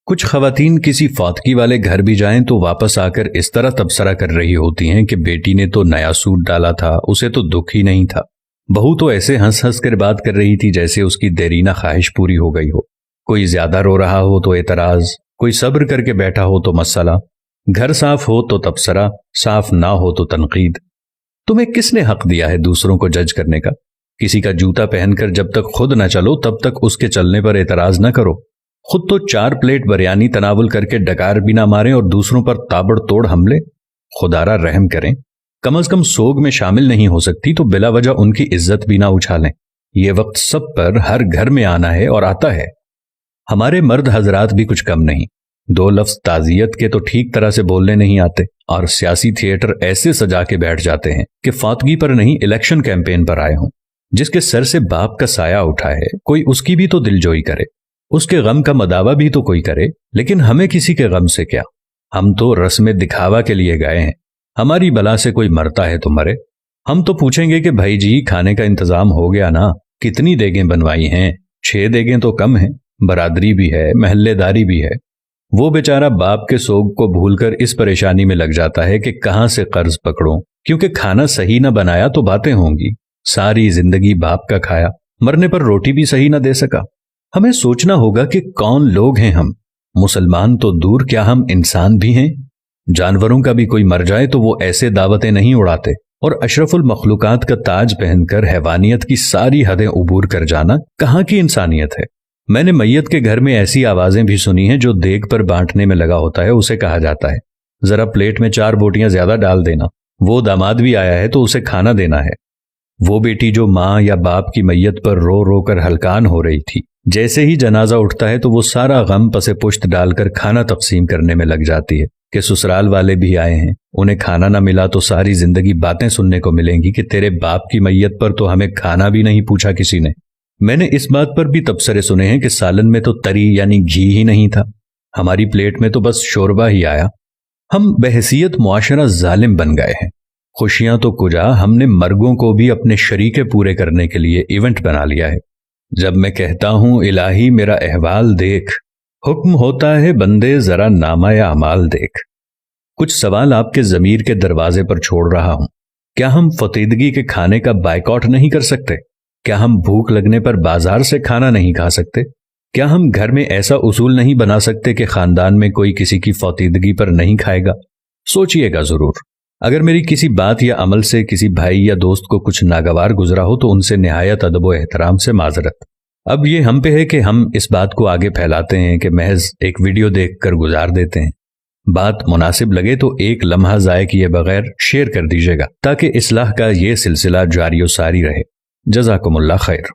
کچھ خواتین کسی فوتگی والے گھر بھی جائیں تو واپس آ کر اس طرح تبصرہ کر رہی ہوتی ہیں کہ بیٹی نے تو نیا سوٹ ڈالا تھا، اسے تو دکھ ہی نہیں تھا۔ بہو تو ایسے ہنس ہنس کر بات کر رہی تھی جیسے اس کی دیرینہ خواہش پوری ہو گئی ہو۔ کوئی زیادہ رو رہا ہو تو اعتراض، کوئی صبر کر کے بیٹھا ہو تو مسئلہ، گھر صاف ہو تو تبصرہ، صاف نہ ہو تو تنقید۔ تمہیں کس نے حق دیا ہے دوسروں کو جج کرنے کا؟ کسی کا جوتا پہن کر جب تک خود نہ چلو تب تک اس کے چلنے پر اعتراض نہ کرو۔ خود تو 4 پلیٹ بریانی تناول کر کے ڈکار بھی نہ ماریں اور دوسروں پر تابڑ توڑ حملے۔ خدارا رحم کریں، کم از کم سوگ میں شامل نہیں ہو سکتی تو بلا وجہ ان کی عزت بھی نہ اچھالیں۔ یہ وقت سب پر ہر گھر میں آنا ہے اور آتا ہے۔ ہمارے مرد حضرات بھی کچھ کم نہیں، 2 لفظ تعزیت کے تو ٹھیک طرح سے بولنے نہیں آتے، اور سیاسی تھیٹر ایسے سجا کے بیٹھ جاتے ہیں کہ فاتگی پر نہیں الیکشن کیمپین پر آئے ہوں۔ جس کے سر سے باپ کا سایہ اٹھا ہے کوئی اس کی بھی تو دلجوئی کرے، اس کے غم کا مداوع بھی تو کوئی کرے، لیکن ہمیں کسی کے غم سے کیا؟ ہم تو رسم دکھاوا کے لیے گئے ہیں۔ ہماری بلا سے کوئی مرتا ہے تو مرے۔ ہم تو پوچھیں گے کہ بھائی جی کھانے کا انتظام ہو گیا نا؟ کتنی دیگیں بنوائی ہیں؟ 6 دیگیں تو کم ہیں، برادری بھی ہے، محلے داری بھی ہے۔ وہ بیچارہ باپ کے سوگ کو بھول کر اس پریشانی میں لگ جاتا ہے کہ کہاں سے قرض پکڑوں، کیونکہ کھانا صحیح نہ بنایا تو باتیں ہوں گی۔ ساری زندگی باپ کا کھایا، مرنے پر روٹی بھی صحیح نہ دے سکا۔ ہمیں سوچنا ہوگا کہ کون لوگ ہیں ہم۔ مسلمان تو دور، کیا ہم انسان بھی ہیں؟ جانوروں کا بھی کوئی مر جائے تو وہ ایسے دعوتیں نہیں اڑاتے، اور اشرف المخلوقات کا تاج پہن کر حیوانیت کی ساری حدیں عبور کر جانا کہاں کی انسانیت ہے؟ میں نے میت کے گھر میں ایسی آوازیں بھی سنی ہیں جو دیگ پر بانٹنے میں لگا ہوتا ہے اسے کہا جاتا ہے ذرا پلیٹ میں 4 بوٹیاں زیادہ ڈال دینا، وہ داماد بھی آیا ہے تو اسے کھانا دینا ہے۔ وہ بیٹی جو ماں یا باپ کی میت پر رو رو کر ہلکان ہو رہی تھی، جیسے ہی جنازہ اٹھتا ہے تو وہ سارا غم پس پشت ڈال کر کھانا تقسیم کرنے میں لگ جاتی ہے کہ سسرال والے بھی آئے ہیں، انہیں کھانا نہ ملا تو ساری زندگی باتیں سننے کو ملیں گی کہ تیرے باپ کی میت پر تو ہمیں کھانا بھی نہیں پوچھا کسی نے۔ میں نے اس بات پر بھی تبصرے سنے ہیں کہ سالن میں تو تری یعنی گھی ہی نہیں تھا، ہماری پلیٹ میں تو بس شوربہ ہی آیا۔ ہم بحیثیت معاشرہ ظالم بن گئے ہیں۔ خوشیاں تو کجا، ہم نے مرگوں کو بھی اپنے شریکے پورے کرنے کے لیے ایونٹ بنا لیا ہے۔ جب میں کہتا ہوں الہی میرا احوال دیکھ، حکم ہوتا ہے بندے ذرا نامہ اعمال دیکھ۔ کچھ سوال آپ کے ضمیر کے دروازے پر چھوڑ رہا ہوں۔ کیا ہم فطیدگی کے کھانے کا بائیکاٹ نہیں کر سکتے؟ کیا ہم بھوک لگنے پر بازار سے کھانا نہیں کھا سکتے؟ کیا ہم گھر میں ایسا اصول نہیں بنا سکتے کہ خاندان میں کوئی کسی کی فطیدگی پر نہیں کھائے گا؟ سوچئے گا ضرور۔ اگر میری کسی بات یا عمل سے کسی بھائی یا دوست کو کچھ ناگوار گزرا ہو تو ان سے نہایت ادب و احترام سے معذرت۔ اب یہ ہم پہ ہے کہ ہم اس بات کو آگے پھیلاتے ہیں کہ محض ایک ویڈیو دیکھ کر گزار دیتے ہیں۔ بات مناسب لگے تو ایک لمحہ ضائع کیے بغیر شیئر کر دیجیے گا تاکہ اصلاح کا یہ سلسلہ جاری و ساری رہے۔ جزاکم اللہ خیر۔